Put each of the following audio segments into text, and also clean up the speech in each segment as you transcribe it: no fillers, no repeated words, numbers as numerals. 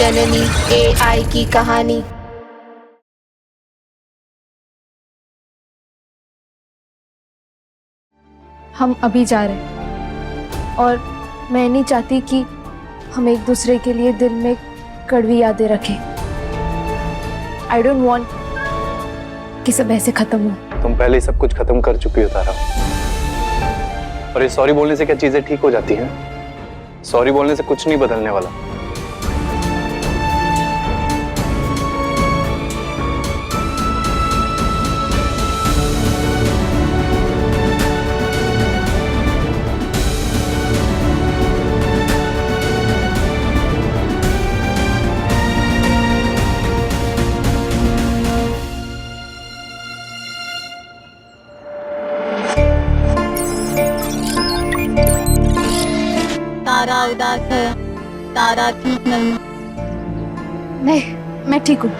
जननी AI की कहानी। हम अभी जा रहे हैं और मैं नहीं चाहती कि हम एक दूसरे के लिए दिल में कड़वी यादें रखें। आई डोंट वॉन्ट कि सब ऐसे खत्म हो। तुम पहले ही सब कुछ खत्म कर चुकी हो तारा, और ये सॉरी बोलने से क्या चीजें ठीक हो जाती हैं? सॉरी बोलने से कुछ नहीं बदलने वाला। तारा उदास है, तारा ठीक नहीं। नहीं, मैं ठीक हूँ।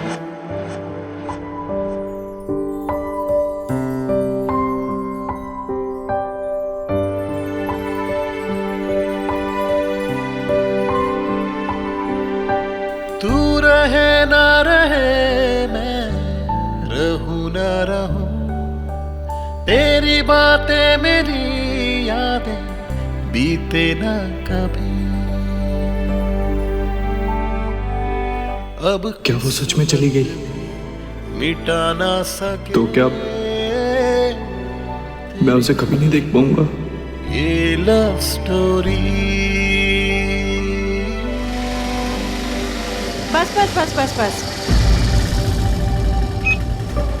तू रहे ना रहे, मैं रहूं ना रहूं, तेरी बातें मेरी यादें बीते ना कभी। अब क्या वो सच में चली गई? मिटा ना सके तो क्या मैं उसे कभी नहीं देख पाऊंगा? ये लव स्टोरी। बस बस बस बस बस,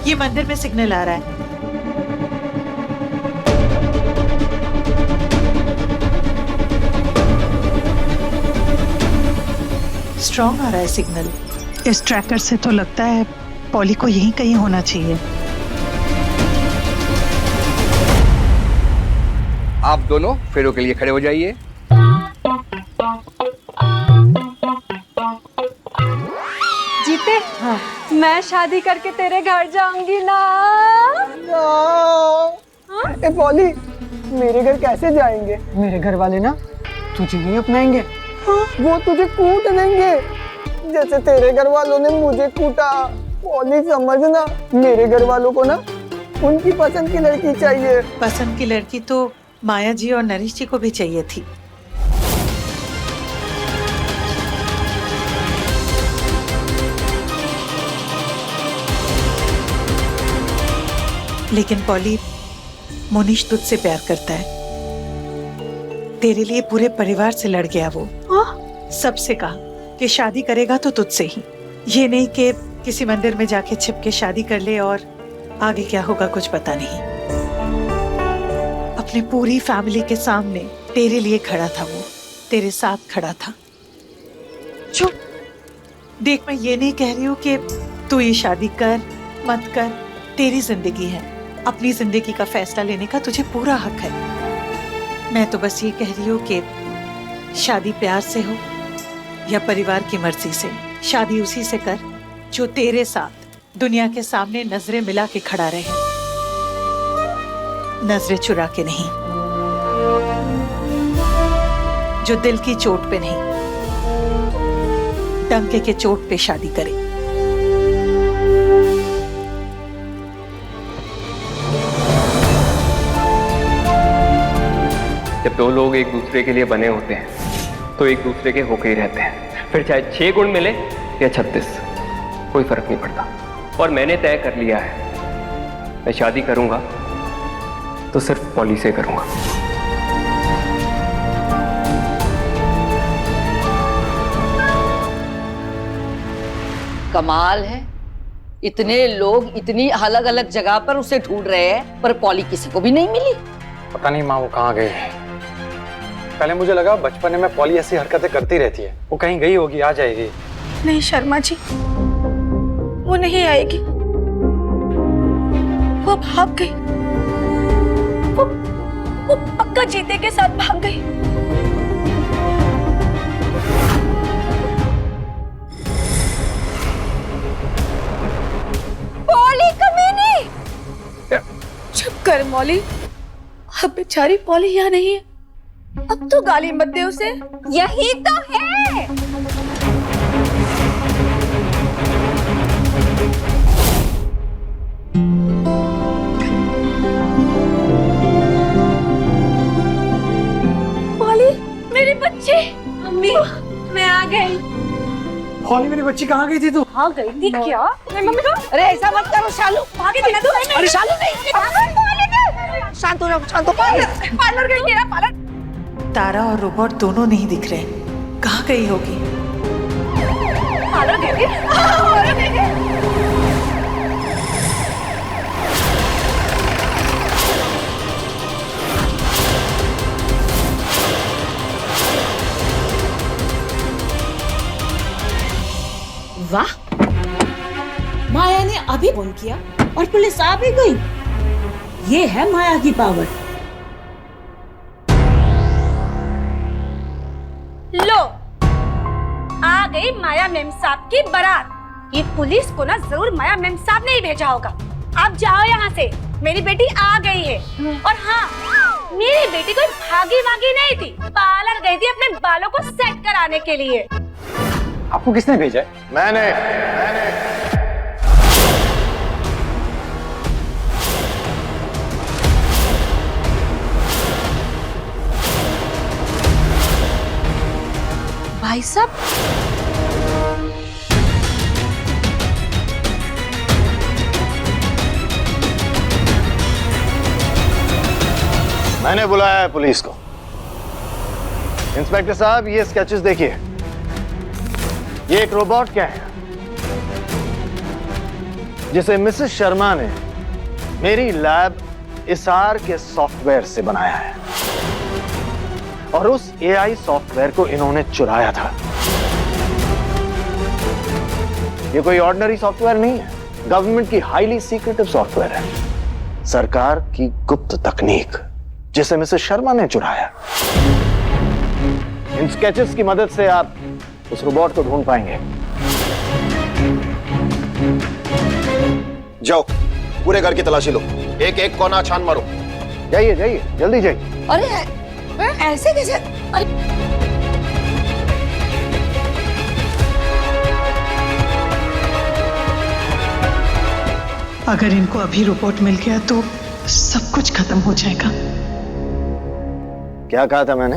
ये मंदिर में सिग्नल आ रहा है। स्ट्रॉन्ग आ रहा है सिग्नल। इस ट्रैकर से तो लगता है पॉली को यहीं कहीं होना चाहिए। आप दोनों फेरों के लिए खड़े हो जाइए। जीते, हाँ। मैं शादी करके तेरे घर जाऊंगी ना। ए पॉली, मेरे घर कैसे जाएंगे? मेरे घर वाले ना तुझे नहीं अपनाएंगे। हाँ? वो तुझे कूट देंगे जैसे तेरे घर वालों ने मुझे कूटा। पॉली समझना, मेरे घर वालों को ना उनकी पसंद की लड़की चाहिए। पसंद की लड़की तो माया जी और नरेश जी को भी चाहिए थी। लेकिन पॉली, मोनिश तुझसे प्यार करता है। तेरे लिए पूरे परिवार से लड़ गया वो। सबसे कहा कि शादी करेगा तो तुझसे ही, ये नहीं कि किसी मंदिर में जाके छिप के शादी कर ले और आगे क्या होगा कुछ पता नहीं। अपने पूरी फैमिली के सामने तेरे लिए खड़ा था वो, तेरे साथ खड़ा था। चुप देख, मैं ये नहीं कह रही हूँ कि तू ये शादी कर मत कर, तेरी जिंदगी है, अपनी जिंदगी का फैसला लेने का तुझे पूरा हक है। मैं तो बस ये कह रही हूँ कि शादी प्यार से हो या परिवार की मर्जी से, शादी उसी से कर जो तेरे साथ दुनिया के सामने नजरें मिला के खड़ा रहे, नजरें चुरा के नहीं, जो दिल की चोट पे नहीं, डंके के चोट पे शादी करे। जब दो लोग एक दूसरे के लिए बने होते हैं तो एक दूसरे के होके ही रहते हैं, फिर चाहे 6 गुण मिले या 36, कोई फर्क नहीं पड़ता। और मैंने तय कर लिया है, मैं शादी करूंगा तो सिर्फ पॉली से करूंगा। कमाल है, इतने लोग इतनी अलग अलग जगह पर उसे ढूंढ रहे हैं, पर पॉली किसी को भी नहीं मिली। पता नहीं माँ वो कहाँ गई है। पहले मुझे लगा बचपन में पॉली ऐसी हरकतें करती रहती है, वो कहीं गई होगी, आ जाएगी। नहीं शर्मा जी, वो नहीं आएगी। वो भाग गई। वो पक्का जीते के साथ भाग गई। पॉली कमीनी! चुप कर मौली, अब बेचारी पॉली यहाँ नहीं है। अब तो गाली मत दे उसे। यही तो है। मम्मी मैं आ गई। पॉली मेरी बच्ची कहाँ गई थी तू? आ गई थी क्या? मैं मम्मी को अरे ऐसा मत करो शालू, भागे थी ना तू? अरे शालू नहीं, शांत हो जाओ, शांत हो। पार्लर गई थी ना, पार्लर। तारा और रोबोट दोनों नहीं दिख रहे। कहाँ गई होगी? पार्लर गई थी, पार्लर गई थी। वाह, माया ने अभी फोन किया और पुलिस आ भी गई। ये है माया की पावर। लो, आ गई माया मेम साहब की बारात। ये पुलिस को ना जरूर माया मेम साहब ने ही भेजा होगा। आप जाओ यहाँ से, मेरी बेटी आ गई है। और हाँ, मेरी बेटी कोई भागी वागी नहीं थी, पार्लर गई थी अपने बालों को सेट कराने के लिए। आपको किसने भेजा है? मैंने। भाई साहब, मैंने बुलाया है पुलिस को। इंस्पेक्टर साहब, ये स्केचेस देखिए। ये एक रोबोट क्या है जिसे मिसेस शर्मा ने मेरी लैब इसार के सॉफ्टवेयर से बनाया है, और उस एआई सॉफ्टवेयर को इन्होंने चुराया था। ये कोई ऑर्डिनरी सॉफ्टवेयर नहीं है, गवर्नमेंट की हाईली सीक्रेटिव सॉफ्टवेयर है, सरकार की गुप्त तकनीक जिसे मिसेस शर्मा ने चुराया। इन स्केचेस की मदद से आप उस रोबोट को ढूंढ पाएंगे। जाओ, पूरे घर की तलाशी लो, एक एक कोना छान मारो। जाइए जाइए, जल्दी जाइए। अरे ऐसे कैसे? अगर इनको अभी रिपोर्ट मिल गया तो सब कुछ खत्म हो जाएगा। क्या कहा था मैंने?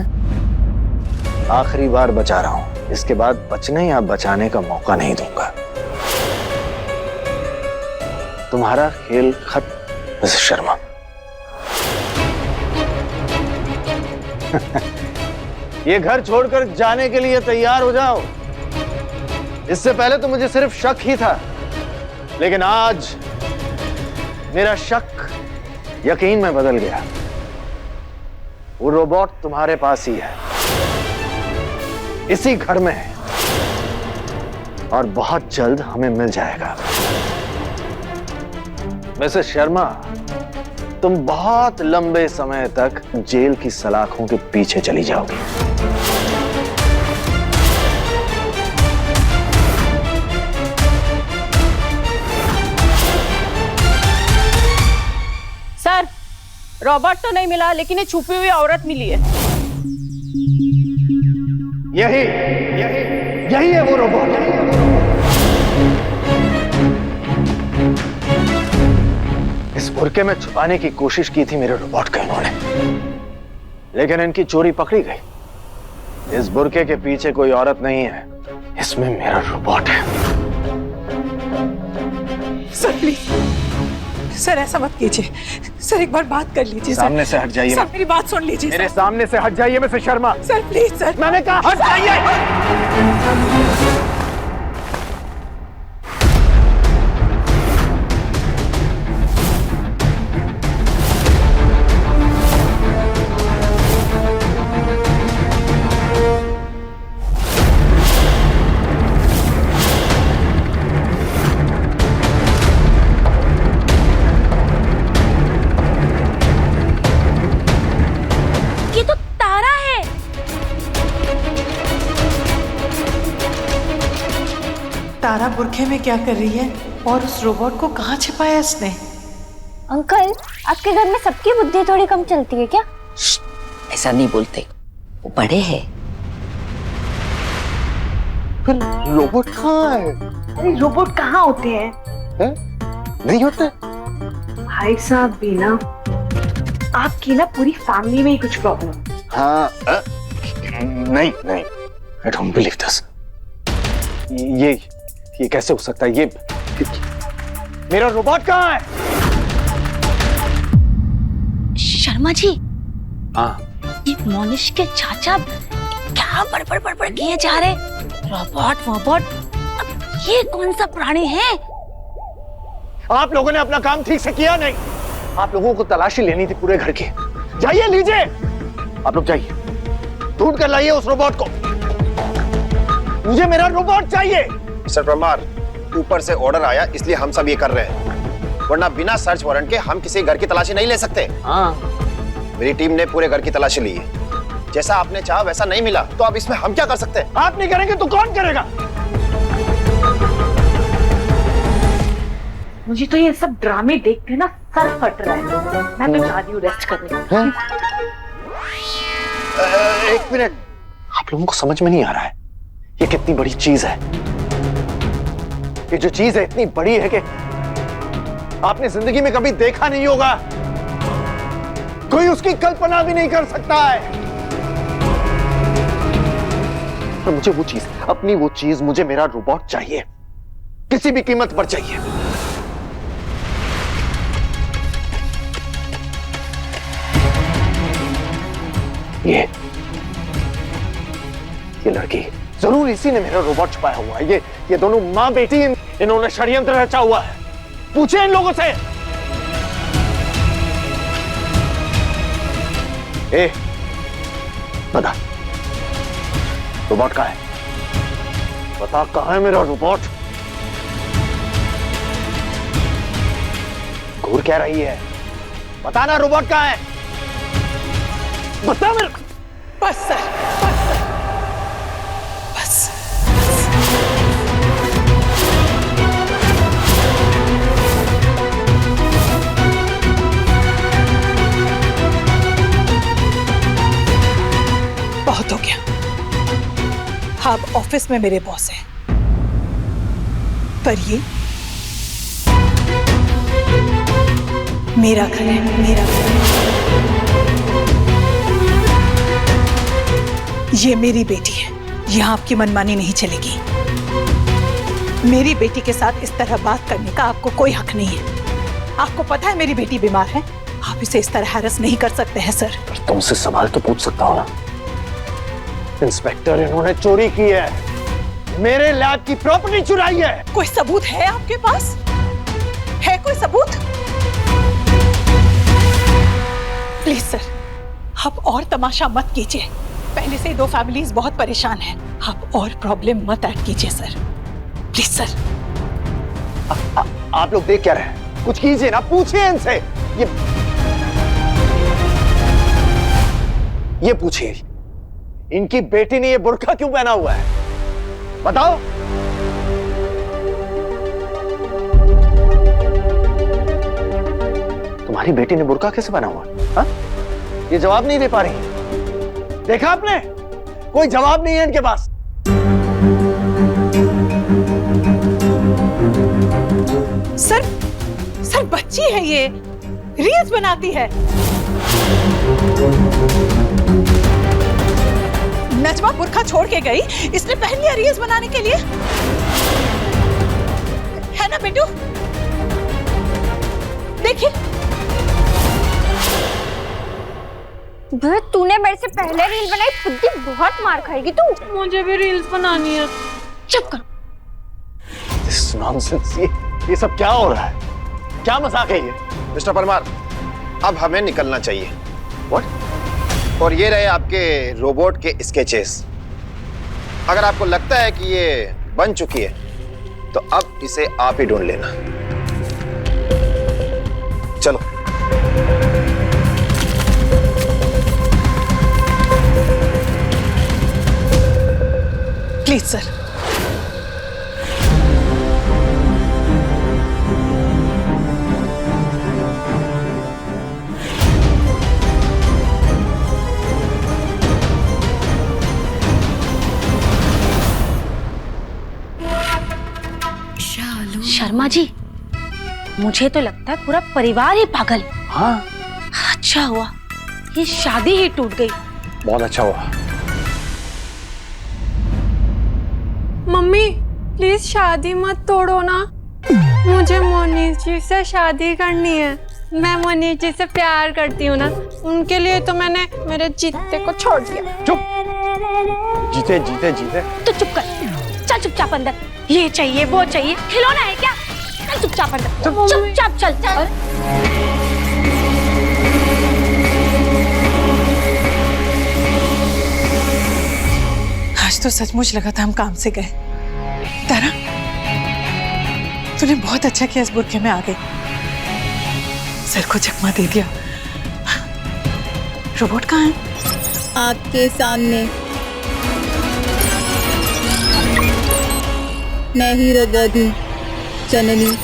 आखिरी बार बचा रहा हूं, इसके बाद बचने या बचाने का मौका नहीं दूंगा। तुम्हारा खेल खत्म मिसेस शर्मा। ये घर छोड़कर जाने के लिए तैयार हो जाओ। इससे पहले तो मुझे सिर्फ शक ही था, लेकिन आज मेरा शक यकीन में बदल गया। वो रोबोट तुम्हारे पास ही है, इसी घर में है, और बहुत जल्द हमें मिल जाएगा। मिसेस शर्मा, तुम बहुत लंबे समय तक जेल की सलाखों के पीछे चली जाओगी। सर, रॉबर्ट तो नहीं मिला, लेकिन ये छुपी हुई औरत मिली है। यही है वो रोबोट। इस बुरके में छुपाने की कोशिश की थी मेरे रोबोट को इन्होंने, लेकिन इनकी चोरी पकड़ी गई। इस बुरके के पीछे कोई औरत नहीं है, इसमें मेरा रोबोट है। सर प्लीज, सर ऐसा मत कीजिए। सर एक बार बात कर लीजिए। सामने से हट जाइए। सर मेरी बात सुन लीजिए। मेरे सामने से हट जाइए Mrs Sharma. Sir please sir, मैंने कहा हट जाइए। तारा बुरखे में क्या कर रही है और उस रोबोट को कहाँ छिपाया इसने? अंकल, आपके घर में सबकी बुद्धि थोड़ी कम चलती है क्या? ऐसा नहीं बोलते, वो बड़े हैं। फिर रोबोट कहाँ है? अरे रोबोट कहाँ होते हैं? है? नहीं होते? भाई साहब भी ना, आपकी ना पूरी फैमिली में ही कुछ प्रॉब्लम। हाँ, नहीं नहीं, I don't believe this. ये कैसे हो सकता है? ये मेरा रोबोट कहाँ है? शर्मा जी, हाँ, ये मोनिश के चाचा क्या बड़बड़ किए जा रहे? रोबोट, अब ये कौन सा प्राणी है? आप लोगों ने अपना काम ठीक से किया नहीं। आप लोगों को तलाशी लेनी थी पूरे घर की। जाइए, लीजिए, आप लोग जाइए, ढूंढ कर लाइए उस रोबोट को। मुझे मेरा रोबोट चाहिए। मिस्टर परमार, ऊपर से ऑर्डर आया इसलिए हम सब ये कर रहे हैं, वरना बिना सर्च वारंट के हम किसी घर की तलाशी नहीं ले सकते। हाँ, मेरी टीम ने पूरे घर की तलाशी ली है। जैसा आपने चाहा वैसा नहीं मिला तो अब इसमें हम क्या कर सकते हैं? आप नहीं करेंगे तो कौन करेगा? मुझे तो ये सब ड्रामे देख के ना सर फट रहा है। मैं तो जा रही हूँ रेस्ट करने। एक मिनट, आप लोगों को समझ में नहीं आ रहा है ये कितनी बड़ी चीज है। ये जो चीज है इतनी बड़ी है कि आपने जिंदगी में कभी देखा नहीं होगा। कोई उसकी कल्पना भी नहीं कर सकता है। और मुझे वो चीज, अपनी वो चीज, मुझे मेरा रोबोट चाहिए, किसी भी कीमत पर चाहिए। ये लड़की, जरूर इसी ने मेरा रोबोट छुपाया हुआ है। ये दोनों माँ बेटी, इन्होंने षड्यंत्र रचा हुआ है। पूछे इन लोगों से। ए, बता, रोबोट कहाँ है? बता, कहाँ है मेरा रोबोट? घूर क्या रही है? बता ना, रोबोट कहाँ है? बता मेरे। बस सर, बस। बहुत हो गया। आप ऑफिस में मेरे बॉस हैं, पर ये मेरा घर है, मेरा घर। ये मेरी बेटी है, यहाँ आपकी मनमानी नहीं चलेगी। मेरी बेटी के साथ इस तरह बात करने का आपको कोई हक नहीं है। आपको पता है मेरी बेटी बीमार है, आप इसे इस तरह हैरेस नहीं कर सकते हैं सर। तुमसे सवाल तो पूछ सकता हूं ना। इंस्पेक्टर, इन्होंने चोरी की है, मेरे लैब की प्रॉपर्टी चुराई है। कोई सबूत है आपके पास? है कोई सबूत? प्लीज सर, आप और तमाशा मत कीजिए। पहले से 2 फैमिलीज बहुत परेशान हैं। आप और प्रॉब्लम मत ऐड कीजिए सर, प्लीज सर। आप लोग देख क्या रहे हैं? कुछ कीजिए ना, पूछिए इनसे। ये पूछिए, इनकी बेटी ने ये बुर्का क्यों पहना हुआ है? बताओ। तुम्हारी बेटी ने बुर्का कैसे पहना हुआ है? हाँ? ये जवाब नहीं दे पा रही। देखा आपने? कोई जवाब नहीं है इनके पास। सर बच्ची है ये, रील्स बनाती है। नजमा बुर्खा छोड़ के गई, इसने पहन लिया रील्स बनाने के लिए, है ना बेटू? देखिए। तूने मेरे से पहले रील बनाई, खुद ही बहुत मार खाएगी तू। मुझे भी रील्स बनानी है। चुप कर। This nonsense, ये सब क्या हो रहा है? क्या मजाक है ये? मिस्टर परमार, अब हमें निकलना चाहिए। What? और ये रहे आपके रोबोट के स्केचेस। अगर आपको लगता है कि ये बन चुकी है तो अब इसे आप ही ढूंढ लेना। चलो। Please sir. शर्मा जी, मुझे तो लगता है पूरा परिवार ही पागल। हाँ, अच्छा हुआ ये शादी ही टूट गई। बहुत अच्छा हुआ। प्लीज शादी मत तोड़ो ना। मुझे मोनीश जी से शादी करनी है। मैं मोनीश जी से प्यार करती हूँ ना, उनके लिए तो मैंने मेरे जीते को छोड़ दिया। चुप। जीते जीते जीते तो चुप कर, चल चुपचाप अंदर। ये चाहिए वो चाहिए, खिलौना है क्या? चल चुपचाप अंदर, चुपचाप चल चल। आज तो सचमुच लगा था हम काम से गए। तारा, तूने बहुत अच्छा किया इस बुरखे में आ गई, सर को चकमा दे दिया। रोबोट कहाँ है? आपके सामने। मैं ही रोबोट हूँ, जननी।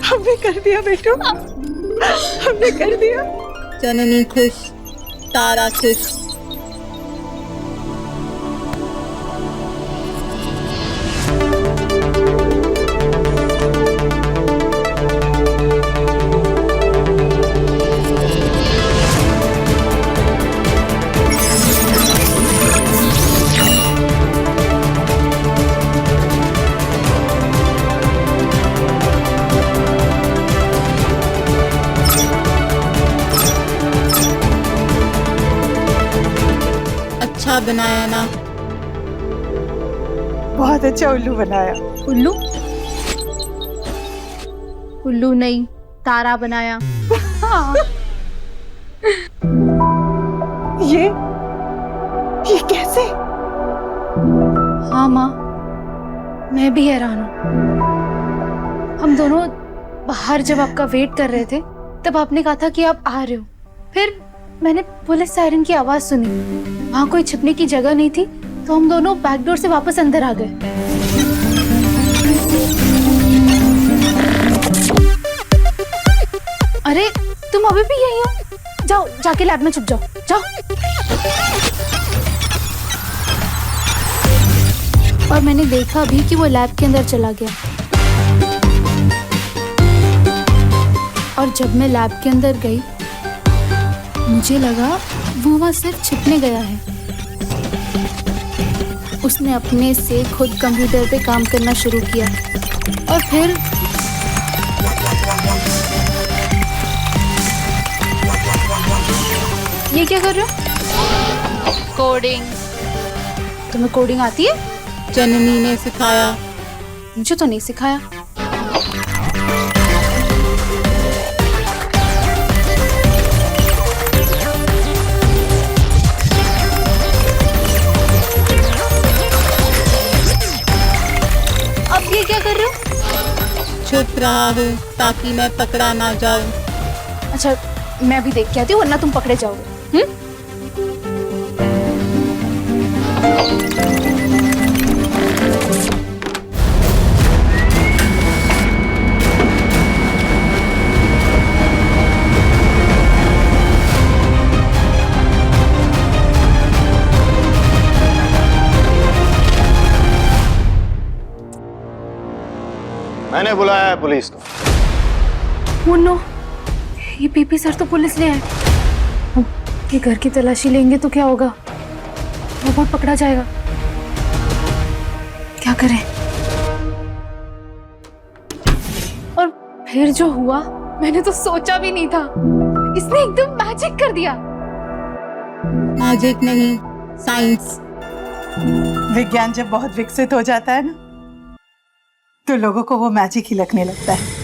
हमने कर दिया बेटू, हमने कर दिया। जननी खुश, तारा खुश। अच्छा बनाया ना? बहुत अच्छा उल्लू बनाया। उल्लू? उल्लू नहीं, तारा बनाया। हाँ। ये कैसे? हाँ माँ, मैं भी हैरान हूँ। हम दोनों बाहर जब आपका वेट कर रहे थे तब आपने कहा था कि आप आ रहे हो। फिर मैंने पुलिस सायरन की आवाज सुनी, वहाँ कोई छिपने की जगह नहीं थी, तो हम दोनों बैकडोर से वापस अंदर आ गए। अरे तुम अभी भी यही हो? जाओ जाके लैब में छुप जाओ, जाओ। और मैंने देखा भी कि वो लैब के अंदर चला गया। और जब मैं लैब के अंदर गई मुझे लगा वो वहाँ सिर्फ छिपने गया है। उसने अपने से खुद कंप्यूटर पे काम करना शुरू किया और फिर ये क्या कर रहे हो? कोडिंग। तुम्हें कोडिंग आती है? जननी ने सिखाया। मुझे तो नहीं सिखाया। अब ये क्या कर रहे हो? छुप रहा हूँ ताकि मैं पकड़ा ना जाऊँ। अच्छा मैं भी देख के आती हूँ वरना तुम पकड़े जाओगे। मैंने बुलाया है पुलिस को। मुन्नो, ये पीपी सर तो पुलिस ले आए। ये घर की तलाशी लेंगे तो क्या होगा? रोबोट पकड़ा जाएगा। क्या करें? और फिर जो हुआ मैंने तो सोचा भी नहीं था। इसने एकदम मैजिक कर दिया। मैजिक नहीं, साइंस। विज्ञान जब बहुत विकसित हो जाता है ना तो लोगों को वो मैजिक ही लगने लगता है।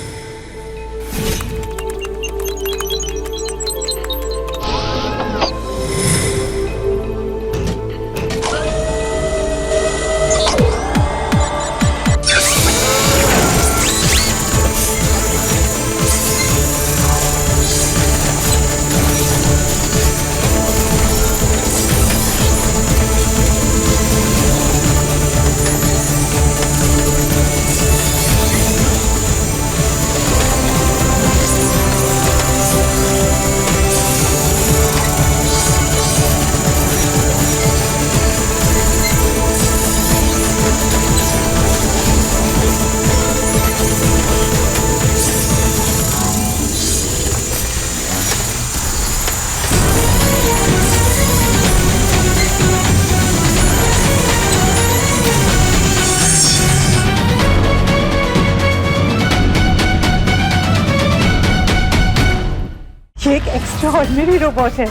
एक्स्ट्राऑर्डिनरी रोबोट है।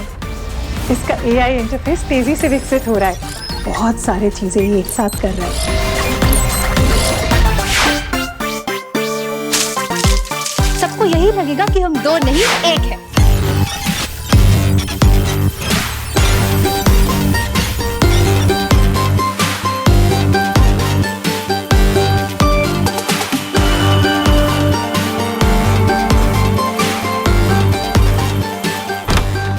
इसका एआई इंटरफेस तेजी से विकसित हो रहा है। बहुत सारी चीजें ये एक साथ कर रहा है। सबको यही लगेगा कि हम दो नहीं एक हैं।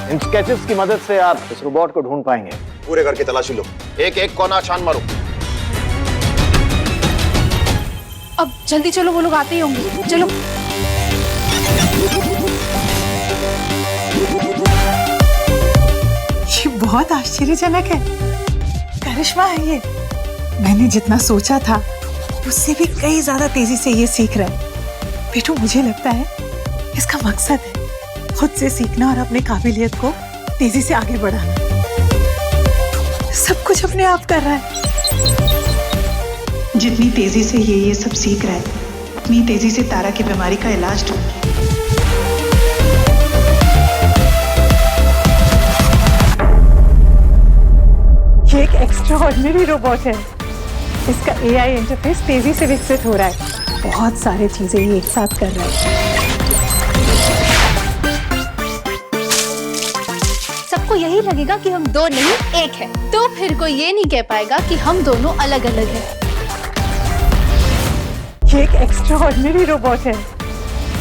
इन स्केचेस की मदद से आप इस रोबोट को ढूंढ पाएंगे। पूरे घर की तलाशी लो, एक एक कोना छान मारो। अब जल्दी चलो, वो लोग आते ही होंगे। चलो। ये बहुत आश्चर्यजनक है। करिश्मा है ये। मैंने जितना सोचा था उससे भी कई ज्यादा तेजी से ये सीख रहा है। बेटू, मुझे लगता है इसका मकसद है खुद से सीखना और अपने काबिलियत को तेजी से आगे बढ़ाना। सब कुछ अपने आप कर रहा है। जितनी तेजी से ये सब सीख रहा है, उतनी तेजी से तारा की बीमारी का इलाज ढूंढ। ये एक एक्स्ट्राऑर्डिनरी रोबोट है। इसका एआई इंटरफेस तेजी से विकसित हो रहा है। बहुत सारी चीजें ये एक साथ कर रहा है। सबको यही लगेगा कि हम दो नहीं एक हैं। तो फिर कोई ये नहीं कह पाएगा कि हम दोनों अलग अलग हैं। ये एक एक्स्ट्राऑर्डिनरी रोबोट है।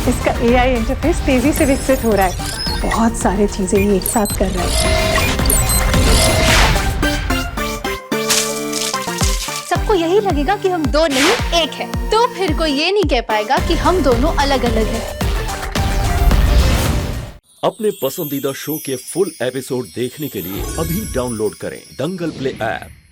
इसका एआई इंटरफेस तेजी से विकसित हो रहा है। बहुत सारी चीजें ये एक साथ कर रहा है। सबको यही लगेगा कि हम दो नहीं एक हैं। तो फिर कोई ये नहीं कह पाएगा कि हम दोनों अलग अलग हैं। अपने पसंदीदा शो के फुल एपिसोड देखने के लिए अभी डाउनलोड करें दंगल प्ले ऐप।